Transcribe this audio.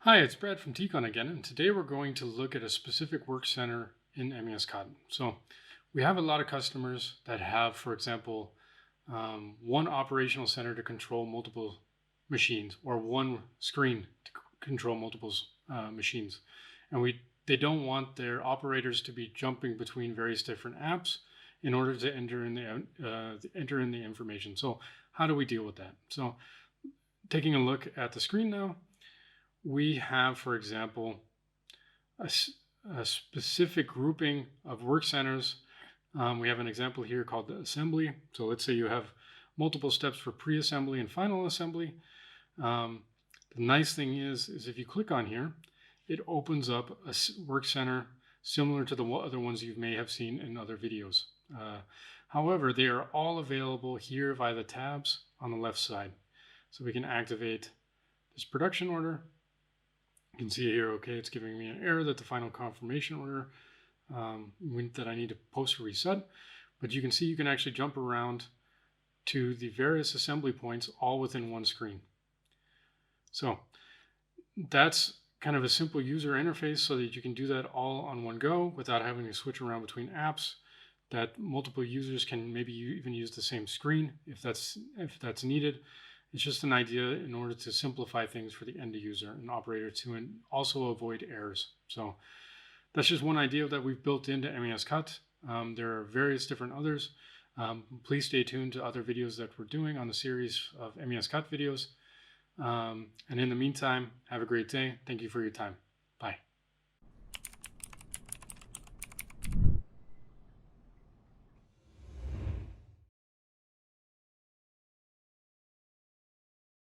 Hi, it's Brad from T.CON again, and today we're going to look at a specific work center in MES CAT. So we have a lot of customers that have, for example, one operational center to control multiple machines, or one screen to control multiple machines, and they don't want their operators to be jumping between various different apps in order to enter in the information. So how do we deal with that? So taking a look at the screen now, we have, for example, a specific grouping of work centers. We have an example here called the assembly. So let's say you have multiple steps for pre-assembly and final assembly. The nice thing is if you click on here, it opens up a work center similar to the other ones you may have seen in other videos. However, they are all available here via the tabs on the left side. So we can activate this production order. You can see here, okay, it's giving me an error that the final confirmation order that I need to post a reset. But you can see you can actually jump around to the various assembly points all within one screen. So that's kind of a simple user interface so that you can do that all on one go without having to switch around between apps, that multiple users can maybe even use the same screen if that's needed. It's just an idea in order to simplify things for the end user and operator to and also avoid errors. So that's just one idea that we've built into MES CAT. There are various different others. Please stay tuned to other videos that we're doing on the series of MES CAT videos. And in the meantime, have a great day. Thank you for your time. Bye.